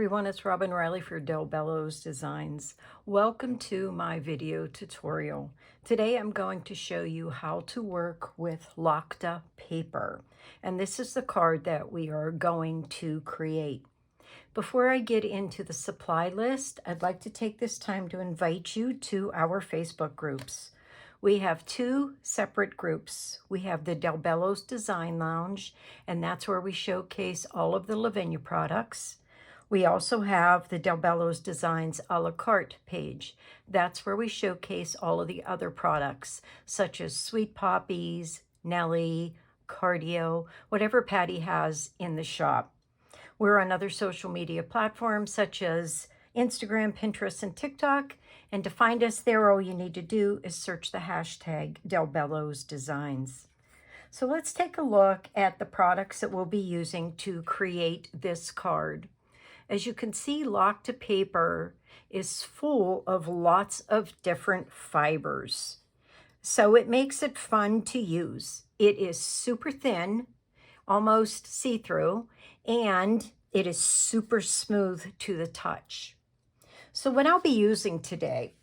everyone, it's Robin Riley for Bello's Designs. Welcome to my video tutorial. Today I'm going to show you how to work with Lokta paper. And this is the card that we are going to create. Before I get into the supply list, I'd like to take this time to invite you to our Facebook groups. We have two separate groups. We have the Bello's Design Lounge, and that's where we showcase all of the Lavinia products. We also have the Bello's Designs a la carte page. That's where we showcase all of the other products, such as Sweet Poppies, Nelly, Cardio, whatever Patty has in the shop. We're on other social media platforms such as Instagram, Pinterest, and TikTok. And to find us there, all you need to do is search the hashtag Bello's Designs. So let's take a look at the products that we'll be using to create this card. As you can see, Lokta paper is full of lots of different fibers. So it makes it fun to use. It is super thin, almost see-through, and it is super smooth to the touch. So what I'll be using today,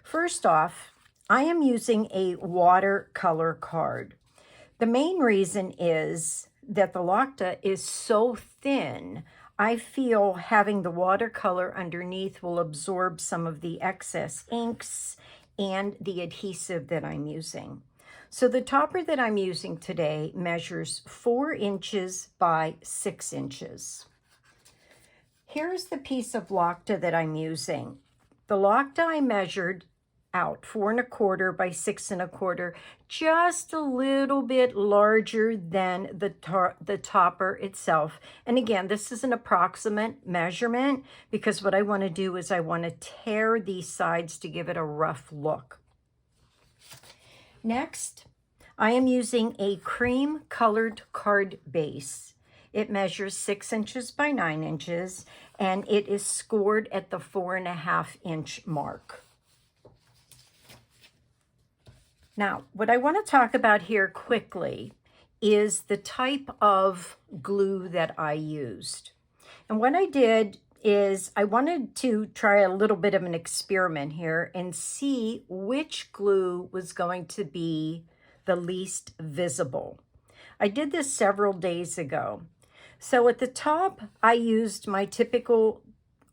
first off, I am using a watercolor card. The main reason is that the Lokta is so thin, I feel having the watercolor underneath will absorb some of the excess inks and the adhesive that I'm using. So the topper that I'm using today measures 4 inches by 6 inches. Here's the piece of Lokta that I'm using. The Lokta I measured out 4 1/4 by 6 1/4, just a little bit larger than the topper itself. And again, this is an approximate measurement because what I want to do is I want to tear these sides to give it a rough look. Next, I am using a cream colored card base. It measures 6 inches by 9 inches, and it is scored at the 4.5 inch mark. Now, what I want to talk about here quickly is the type of glue that I used. And what I did is I wanted to try a little bit of an experiment here and see which glue was going to be the least visible. I did this several days ago. So at the top, I used my typical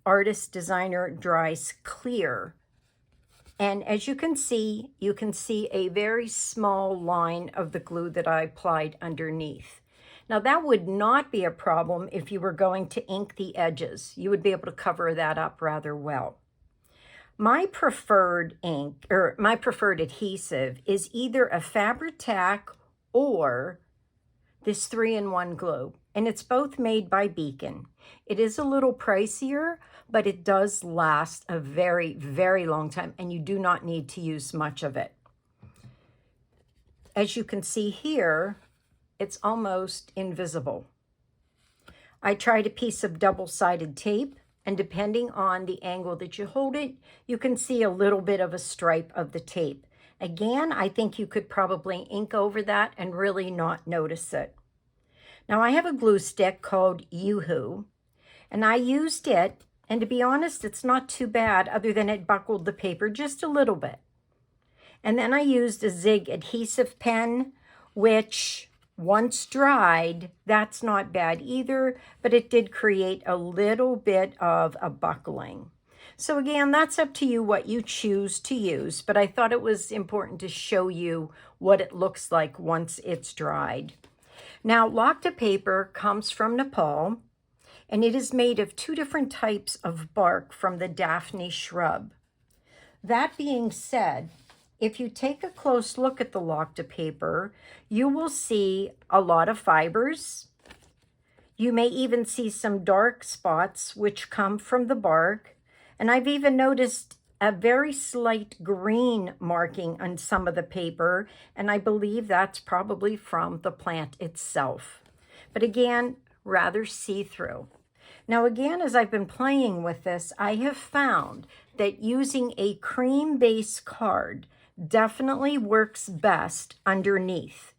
artist designer Dry's Clear. And as you can see a very small line of the glue that I applied underneath. Now that would not be a problem if you were going to ink the edges. You would be able to cover that up rather well. My preferred ink, or my preferred adhesive, is either a Fabri-Tac or this 3-in-1 glue. And it's both made by Beacon. It is a little pricier, but it does last a very, very long time, and you do not need to use much of it. As you can see here, it's almost invisible. I tried a piece of double-sided tape, and depending on the angle that you hold it, you can see a little bit of a stripe of the tape. Again, I think you could probably ink over that and really not notice it. Now I have a glue stick called Yoo-Hoo, and I used it, and to be honest, it's not too bad other than it buckled the paper just a little bit. And then I used a Zig adhesive pen, which once dried, that's not bad either, but it did create a little bit of a buckling. So again, that's up to you what you choose to use, but I thought it was important to show you what it looks like once it's dried. Now, Lokta paper comes from Nepal, and it is made of 2 different types of bark from the Daphne shrub. That being said, if you take a close look at the Lokta paper, you will see a lot of fibers. You may even see some dark spots which come from the bark, and I've even noticed a very slight green marking on some of the paper, and I believe that's probably from the plant itself. But again, rather see-through. Now again, as I've been playing with this, I have found that using a cream base card definitely works best underneath.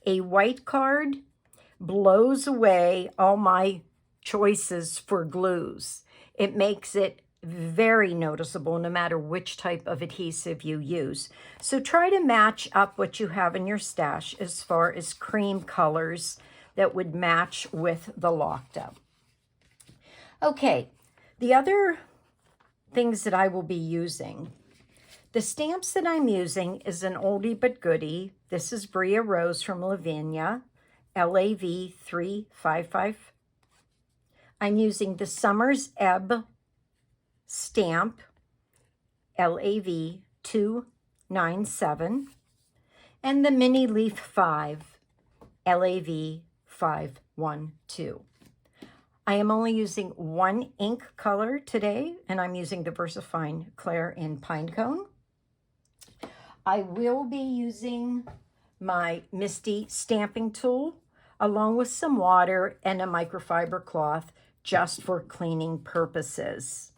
A white card blows away all my choices for glues. It makes it very noticeable no matter which type of adhesive you use. So try to match up what you have in your stash as far as cream colors that would match with the Lokta. Okay, the other things that I will be using. The stamps that I'm using is an oldie but goodie. This is Bria Rose from Lavinia, LAV 355. I'm using the Summer's Ebb stamp, LAV 297, and the Mini Leaf 5, LAV 512. I am only using one ink color today, and I'm using the VersaFine Claire in Pinecone. I will be using my Misty stamping tool along with some water and a microfiber cloth just for cleaning purposes.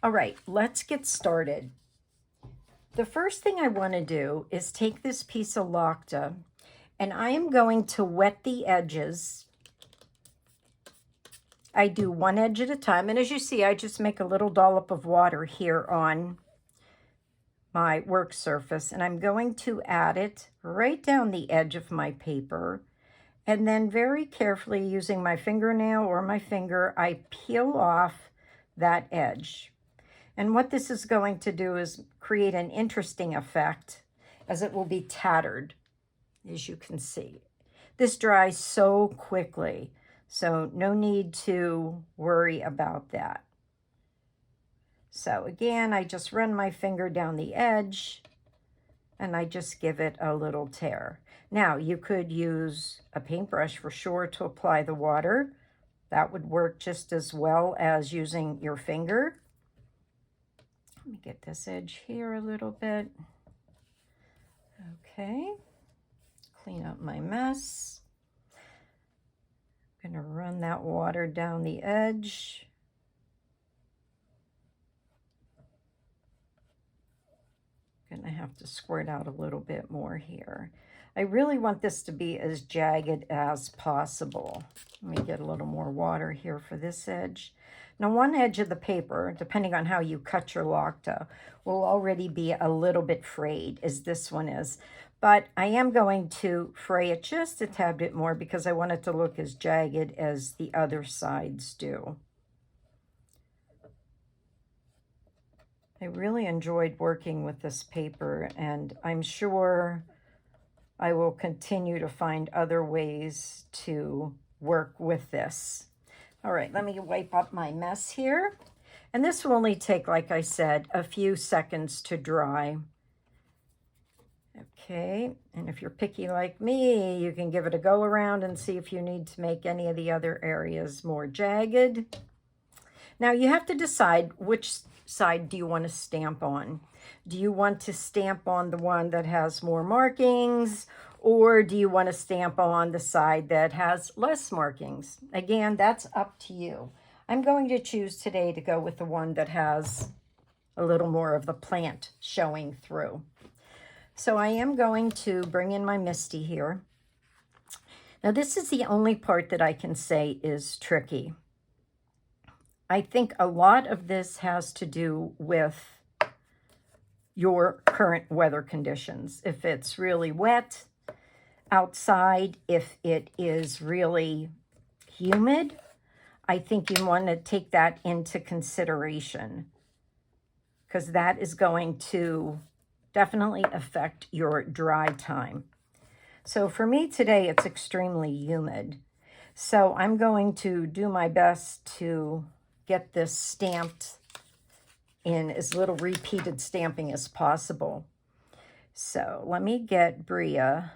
All right, let's get started. The first thing I want to do is take this piece of Lokta, and I am going to wet the edges. I do one edge at a time, and as you see, I just make a little dollop of water here on my work surface, and I'm going to add it right down the edge of my paper, and then very carefully using my fingernail or my finger, I peel off that edge. And what this is going to do is create an interesting effect, as it will be tattered, as you can see. This dries so quickly, so no need to worry about that. So again, I just run my finger down the edge and I just give it a little tear. Now, you could use a paintbrush for sure to apply the water. That would work just as well as using your finger. Let me get this edge here a little bit. Okay, clean up my mess. I'm gonna run that water down the edge. Gonna have to squirt out a little bit more here. I really want this to be as jagged as possible. Let me get a little more water here for this edge. Now, one edge of the paper, depending on how you cut your Lokta, will already be a little bit frayed, as this one is. But I am going to fray it just a tad bit more because I want it to look as jagged as the other sides do. I really enjoyed working with this paper, and I'm sure I will continue to find other ways to work with this. All right, let me wipe up my mess here. And this will only take, like I said, a few seconds to dry. Okay, and if you're picky like me, you can give it a go around and see if you need to make any of the other areas more jagged. Now you have to decide which side do you want to stamp on. Do you want to stamp on the one that has more markings, or do you want to stamp on the side that has less markings? Again, that's up to you. I'm going to choose today to go with the one that has a little more of the plant showing through. So I am going to bring in my Misty here. Now this is the only part that I can say is tricky. I think a lot of this has to do with your current weather conditions. If it's really wet outside, if it is really humid, I think you want to take that into consideration, because that is going to definitely affect your dry time. So for me today, it's extremely humid. So I'm going to do my best to get this stamped in as little repeated stamping as possible. So let me get Bria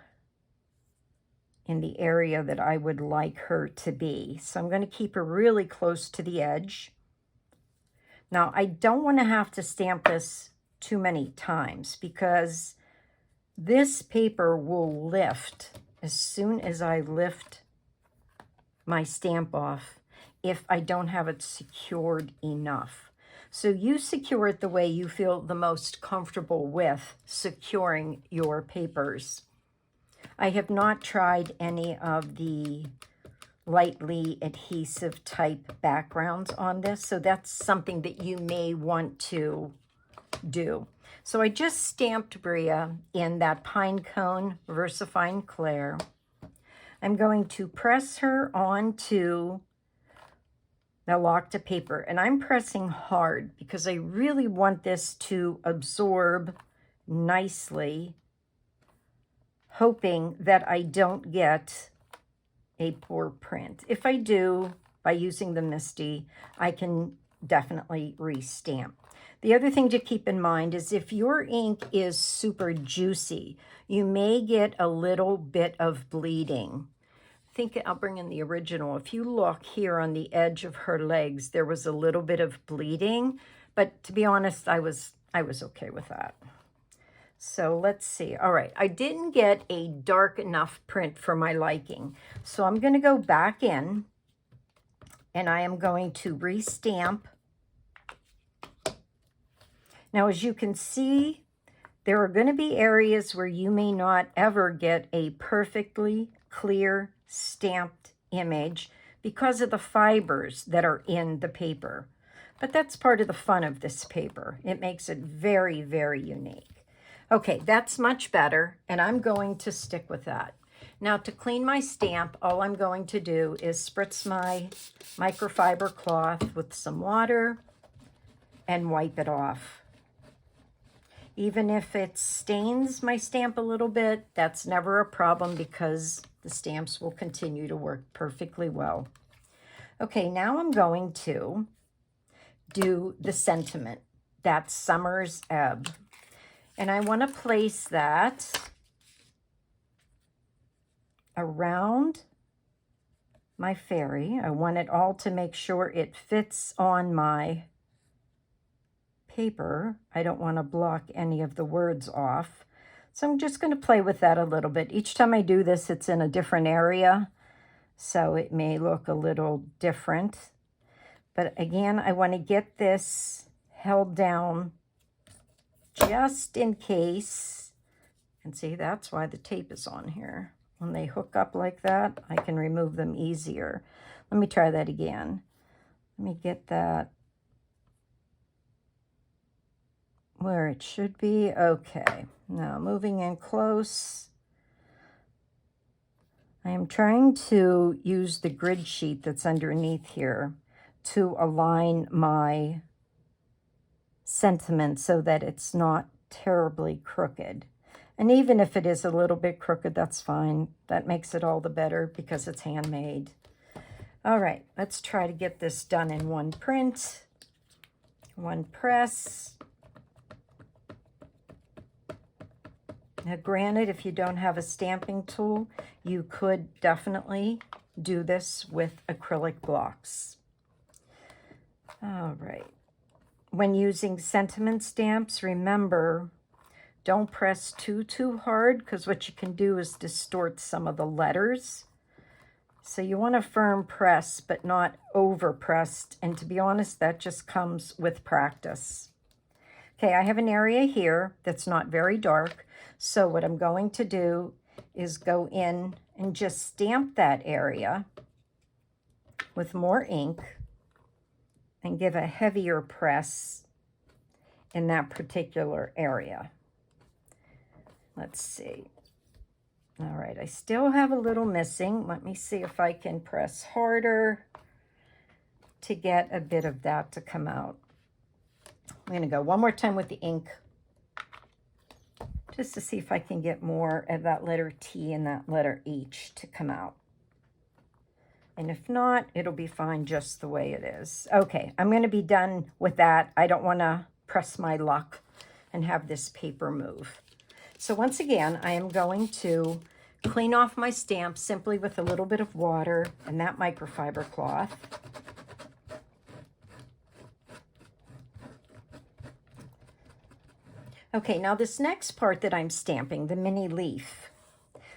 in the area that I would like her to be. So I'm going to keep her really close to the edge. Now, I don't want to have to stamp this too many times, because this paper will lift as soon as I lift my stamp off if I don't have it secured enough. So you secure it the way you feel the most comfortable with securing your papers. I have not tried any of the lightly adhesive type backgrounds on this. So that's something that you may want to do. So I just stamped Bria in that pine cone VersaFine Clair. I'm going to press her onto the Lokta paper, and I'm pressing hard because I really want this to absorb nicely, hoping that I don't get a poor print. If I do, by using the MISTI, I can definitely restamp. The other thing to keep in mind is if your ink is super juicy, you may get a little bit of bleeding. I think I'll bring in the original. If you look here on the edge of her legs, there was a little bit of bleeding, but to be honest, I was okay with that. So let's see. All right, I didn't get a dark enough print for my liking. So I'm going to go back in and I am going to restamp. Now, as you can see, there are going to be areas where you may not ever get a perfectly clear stamped image because of the fibers that are in the paper. But that's part of the fun of this paper. It makes it very, very unique. Okay, that's much better, and I'm going to stick with that. Now, to clean my stamp, all I'm going to do is spritz my microfiber cloth with some water and wipe it off. Even if it stains my stamp a little bit, that's never a problem because the stamps will continue to work perfectly well. Okay, now I'm going to do the sentiment. That's Summer's Ebb. And I want to place that around my fairy. I want it all to make sure it fits on my paper. I don't want to block any of the words off. So I'm just going to play with that a little bit. Each time I do this, it's in a different area, so it may look a little different. But again, I want to get this held down just in case. And see, that's why the tape is on here. When they hook up like that, I can remove them easier. Let me try that again. Let me get that where it should be. Okay, now moving in close. I am trying to use the grid sheet that's underneath here to align my sentiment so that it's not terribly crooked. And even if it is a little bit crooked, that's fine. That makes it all the better because it's handmade. All right, let's try to get this done in one print, one press. Now, granted, if you don't have a stamping tool, you could definitely do this with acrylic blocks. All right. When using sentiment stamps, remember, don't press too hard because what you can do is distort some of the letters. So you want a firm press, but not over pressed. And to be honest, that just comes with practice. Okay, I have an area here that's not very dark. So what I'm going to do is go in and just stamp that area with more ink and give a heavier press in that particular area. Let's see. All right, I still have a little missing. Let me see if I can press harder to get a bit of that to come out. I'm going to go one more time with the ink just to see if I can get more of that letter T and that letter H to come out. And if not, it'll be fine just the way it is. Okay, I'm going to be done with that. I don't want to press my luck and have this paper move. So once again, I am going to clean off my stamp simply with a little bit of water and that microfiber cloth. Okay, now this next part that I'm stamping, the mini leaf,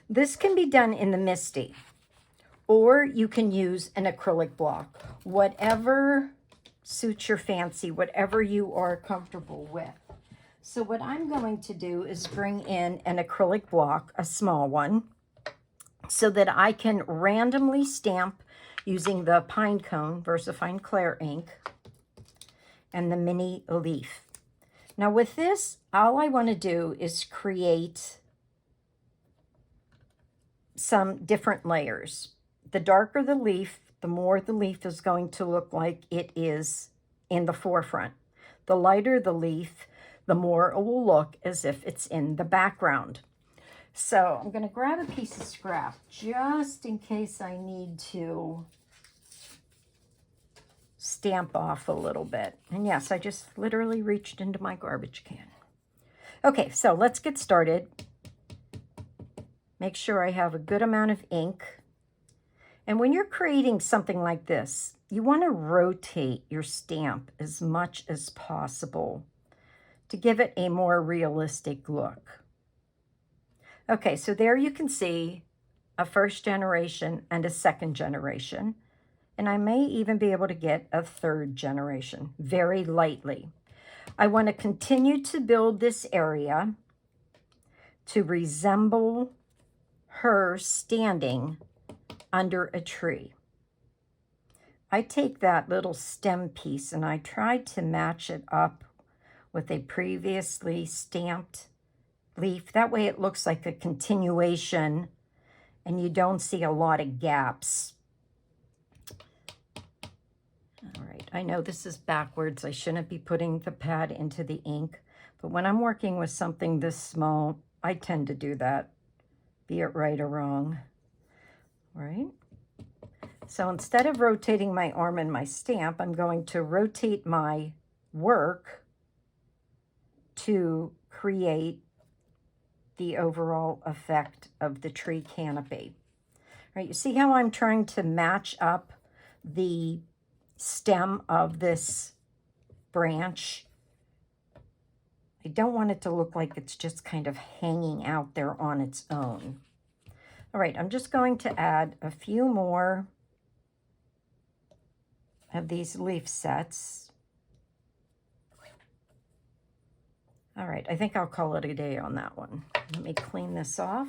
this can be done in the MISTI, or you can use an acrylic block, whatever suits your fancy, whatever you are comfortable with. So what I'm going to do is bring in an acrylic block, a small one, so that I can randomly stamp using the Pine Cone VersaFine Clear ink and the mini leaf. Now with this, all I want to do is create some different layers. The darker the leaf, the more the leaf is going to look like it is in the forefront. The lighter the leaf, the more it will look as if it's in the background. So I'm going to grab a piece of scrap just in case I need to stamp off a little bit. And yes, I just literally reached into my garbage can. Okay, so let's get started. Make sure I have a good amount of ink. And when you're creating something like this, you want to rotate your stamp as much as possible to give it a more realistic look. Okay, so there you can see a first generation and a second generation. And I may even be able to get a third generation very lightly. I want to continue to build this area to resemble her standing under a tree. I take that little stem piece and I try to match it up with a previously stamped leaf. That way it looks like a continuation and you don't see a lot of gaps. All right, I know this is backwards. I shouldn't be putting the pad into the ink, but when I'm working with something this small, I tend to do that, be it right or wrong. All right. So instead of rotating my arm and my stamp, I'm going to rotate my work to create the overall effect of the tree canopy. All right, you see how I'm trying to match up the stem of this branch? I don't want it to look like it's just kind of hanging out there on its own. All right, I'm just going to add a few more of these leaf sets. All right, I think I'll call it a day on that one. Let me clean this off.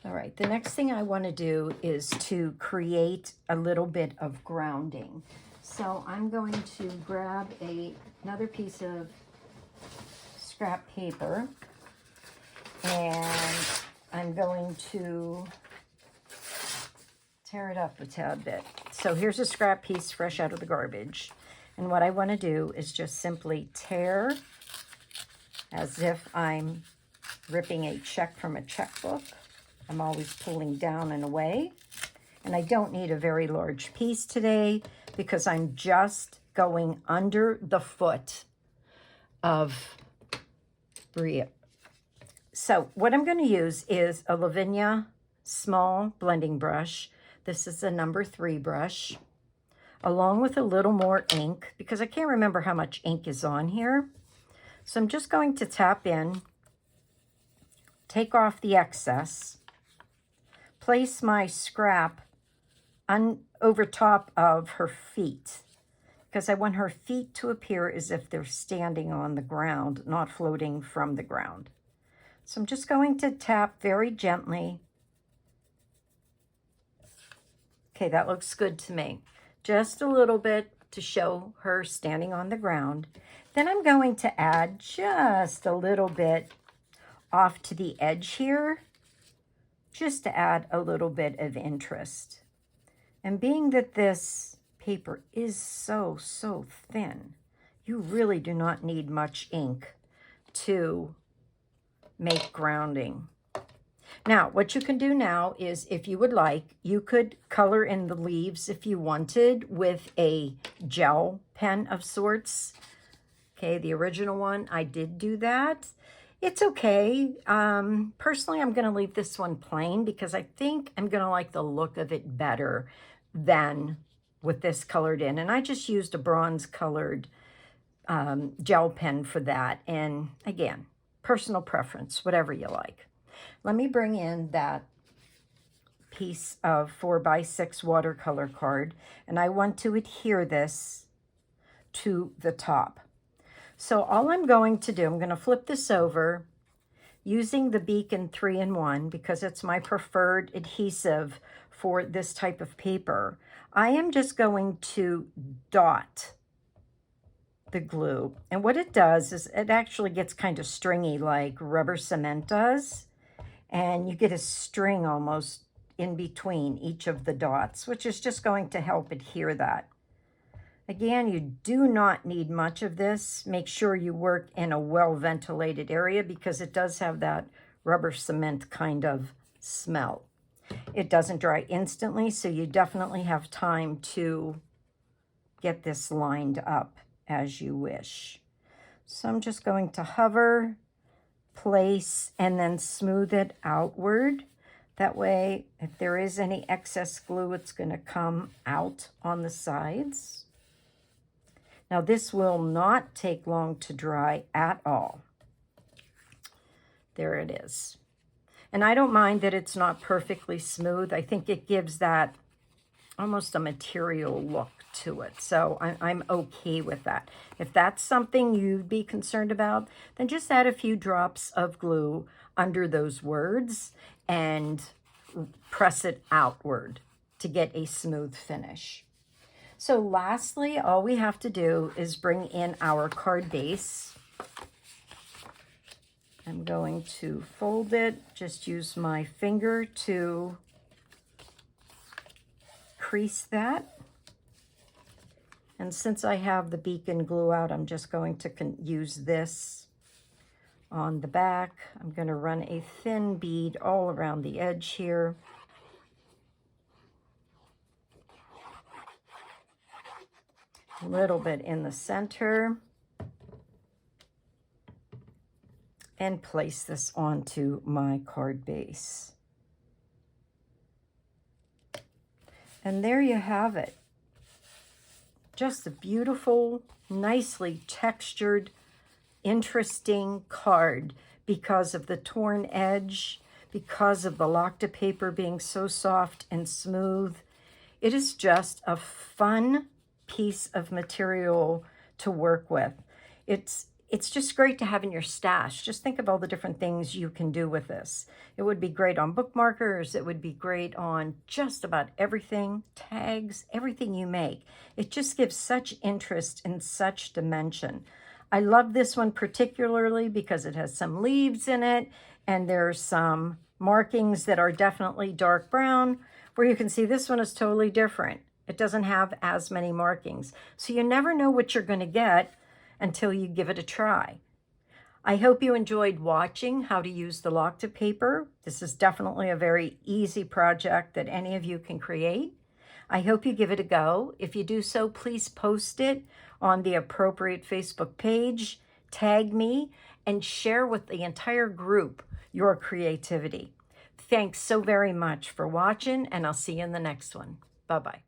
All right, the next thing I want to do is to create a little bit of grounding. So I'm going to grab another piece of scrap paper and I'm going to tear it up a tad bit. So here's a scrap piece fresh out of the garbage. And what I want to do is just simply tear as if I'm ripping a check from a checkbook. I'm always pulling down and away. And I don't need a very large piece today because I'm just going under the foot of Bria. So what I'm going to use is a Lavinia small blending brush. This is a number 3 brush, along with a little more ink because I can't remember how much ink is on here. So I'm just going to tap in, take off the excess, place my scrap over top of her feet because I want her feet to appear as if they're standing on the ground, not floating from the ground. So I'm just going to tap very gently. Okay, that looks good to me. Just a little bit to show her standing on the ground. Then I'm going to add just a little bit off to the edge here, just to add a little bit of interest. And being that this paper is so thin, you really do not need much ink to make grounding. Now, what you can do now is, if you would like, you could color in the leaves if you wanted with a gel pen of sorts. Okay, the original one, I did do that. It's okay. Personally, I'm going to leave this one plain because I think I'm going to like the look of it better than with this colored in. And I just used a bronze colored gel pen for that. And again, personal preference, whatever you like. Let me bring in that piece of 4x6 watercolor card, and I want to adhere this to the top. So all I'm going to do, I'm going to flip this over using the Beacon 3-in-1 because it's my preferred adhesive for this type of paper. I am just going to dot the glue. And what it does is it actually gets kind of stringy like rubber cement does. And you get a string almost in between each of the dots, which is just going to help adhere that. Again, you do not need much of this. Make sure you work in a well-ventilated area because it does have that rubber cement kind of smell. It doesn't dry instantly, so you definitely have time to get this lined up as you wish. So I'm just going to hover, place, and then smooth it outward. That way, if there is any excess glue, it's going to come out on the sides. Now, this will not take long to dry at all. There it is. And I don't mind that it's not perfectly smooth. I think it gives that almost a material look to it. So I'm okay with that. If that's something you'd be concerned about, then just add a few drops of glue under those words and press it outward to get a smooth finish. So lastly, all we have to do is bring in our card base. I'm going to fold it, just use my finger to crease that. And since I have the Beacon glue out, I'm just going to use this on the back. I'm going to run a thin bead all around the edge here. A little bit in the center. And place this onto my card base. And there you have it. Just a beautiful, nicely textured, interesting card because of the torn edge, because of the Lokta paper being so soft and smooth. It is just a fun piece of material to work with. It's just great to have in your stash. Just think of all the different things you can do with this. It would be great on bookmarkers. It would be great on just about everything, tags, everything you make. It just gives such interest and such dimension. I love this one particularly because it has some leaves in it and there's some markings that are definitely dark brown, where you can see this one is totally different. It doesn't have as many markings. So you never know what you're going to get until you give it a try. I hope you enjoyed watching how to use the Lokta paper. This is definitely a very easy project that any of you can create. I hope you give it a go. If you do so, please post it on the appropriate Facebook page, tag me, and share with the entire group your creativity. Thanks so very much for watching, and I'll see you in the next one. Bye-bye.